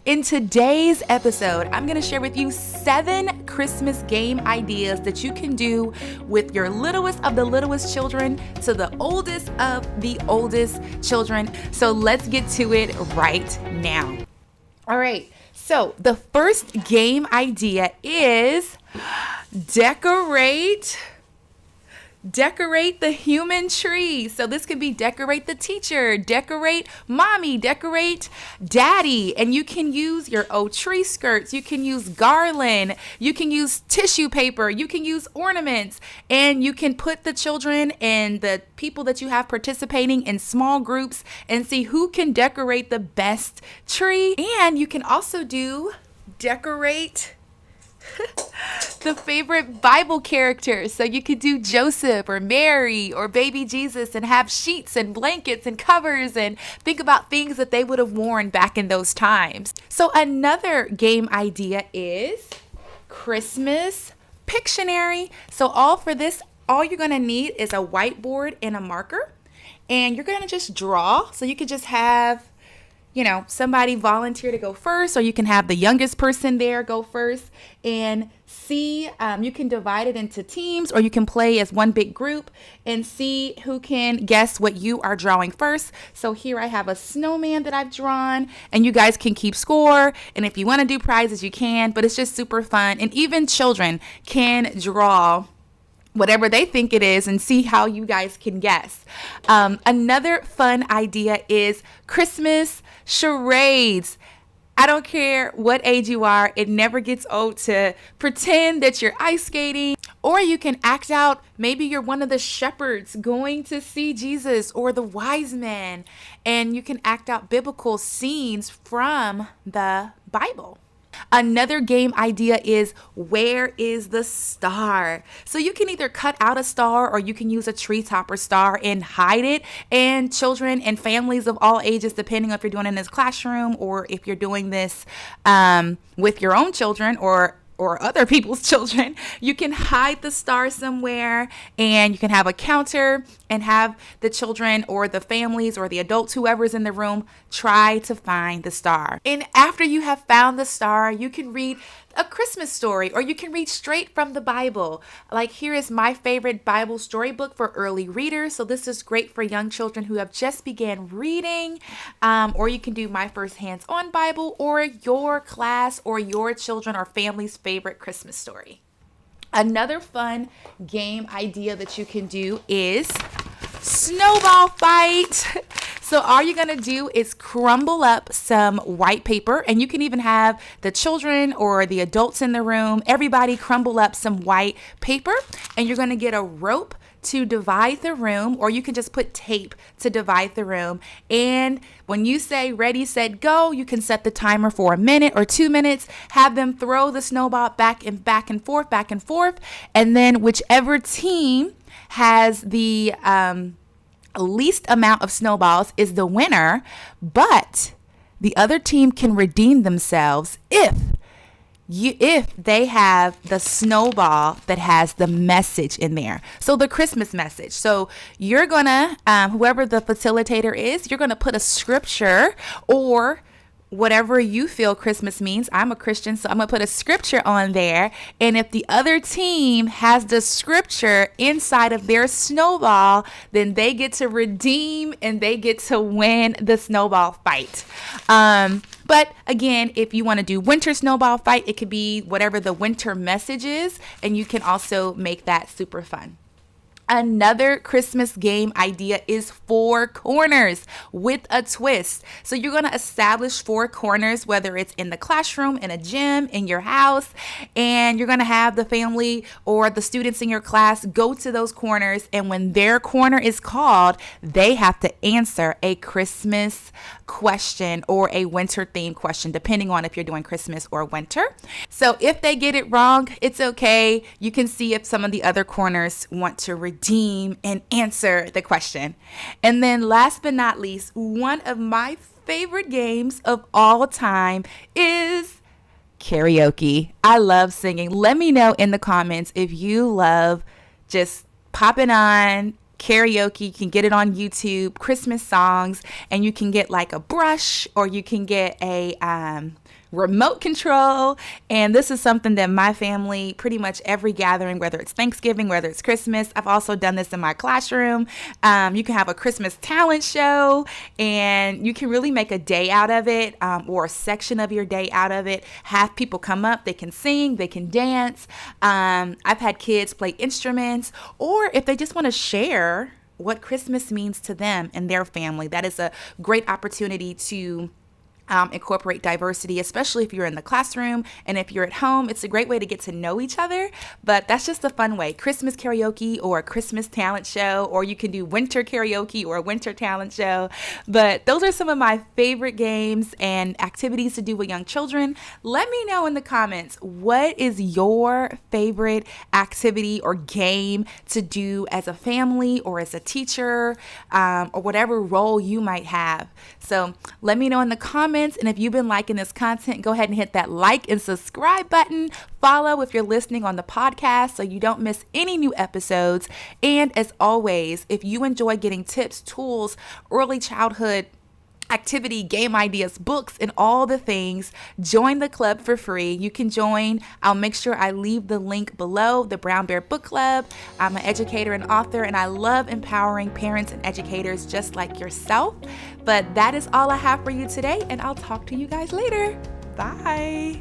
In today's episode, I'm going to share with you 7 Christmas game ideas that you can do with your littlest of the littlest children to the oldest of the oldest children. So let's get to it right now. All right. So the first game idea is decorate the human tree. So this could be decorate the teacher, decorate mommy, decorate daddy. And you can use your old tree skirts. You can use garland. You can use tissue paper. You can use ornaments. And you can put the children and the people that you have participating in small groups and see who can decorate the best tree. And you can also do decorate the favorite Bible characters. So you could do Joseph or Mary or baby Jesus and have sheets and blankets and covers and think about things that they would have worn back in those times. So another game idea is Christmas Pictionary. So all you're going to need is a whiteboard and a marker, and you're going to just draw. So you could just have somebody volunteer to go first, or you can have the youngest person there go first and see. You can divide it into teams, or you can play as one big group and see who can guess what you are drawing first. So here I have a snowman that I've drawn, and you guys can keep score. And if you want to do prizes, you can, but it's just super fun. And even children can draw whatever they think it is and see how you guys can guess. Another fun idea is Christmas charades. I don't care what age you are, it never gets old to pretend that you're ice skating, or you can act out, maybe you're one of the shepherds going to see Jesus or the wise men, and you can act out biblical scenes from the Bible. Another game idea is where is the star? So you can either cut out a star, or you can use a tree topper star and hide it. And children and families of all ages, depending on if you're doing it in this classroom or if you're doing this with your own children or other people's children, you can hide the star somewhere, and you can have a counter and have the children or the families or the adults, whoever's in the room, try to find the star. And after you have found the star, you can read a Christmas story, or you can read straight from the Bible. Like, here is my favorite Bible storybook for early readers. So this is great for young children who have just began reading, or you can do My First Hands-On Bible, or your class or your children or family's favorite Christmas story. Another fun game idea that you can do is Snowball Fight. So all you're going to do is crumble up some white paper, and you can even have the children or the adults in the room, everybody crumble up some white paper, and you're going to get a rope to divide the room, or you can just put tape to divide the room. And when you say ready, set, go, you can set the timer for 1 minute or 2 minutes, have them throw the snowball back and forth. And then whichever team has the least amount of snowballs is the winner, but the other team can redeem themselves if they have the snowball that has the message in there. So the Christmas message. So you're gonna, whoever the facilitator is, you're gonna put a scripture or whatever you feel Christmas means. I'm a Christian, so I'm going to put a scripture on there. And if the other team has the scripture inside of their snowball, then they get to redeem and they get to win the snowball fight. But again, if you want to do winter snowball fight, it could be whatever the winter message is, and you can also make that super fun. Another Christmas game idea is 4 corners with a twist. So you're going to establish 4 corners, whether it's in the classroom, in a gym, in your house, and you're going to have the family or the students in your class go to those corners, and when their corner is called, they have to answer a Christmas question or a winter themed question, depending on if you're doing Christmas or winter. So if they get it wrong, it's okay. You can see if some of the other corners want to redeem and answer the question. And then last but not least, one of my favorite games of all time is karaoke. I love singing. Let me know in the comments if you love just popping on karaoke. You can get it on YouTube, Christmas songs, and you can get like a brush, or you can get a remote control. And this is something that my family, pretty much every gathering, whether it's Thanksgiving, whether it's Christmas, I've also done this in my classroom. You can have a Christmas talent show, and you can really make a day out of it, or a section of your day out of it. Have people come up, they can sing, they can dance. I've had kids play instruments, or if they just want to share what Christmas means to them and their family, that is a great opportunity to incorporate diversity, especially if you're in the classroom and if you're at home. It's a great way to get to know each other, but that's just a fun way. Christmas karaoke or a Christmas talent show, or you can do winter karaoke or a winter talent show. But those are some of my favorite games and activities to do with young children. Let me know in the comments, what is your favorite activity or game to do as a family or as a teacher, or whatever role you might have. So let me know in the comments. And if you've been liking this content, go ahead and hit that like and subscribe button. Follow if you're listening on the podcast so you don't miss any new episodes. And as always, if you enjoy getting tips, tools, early childhood activity, game ideas, books, and all the things, join the club for free. You can join. I'll make sure I leave the link below, the Brown Bear Book Club. I'm an educator and author, and I love empowering parents and educators just like yourself. But that is all I have for you today, and I'll talk to you guys later. Bye.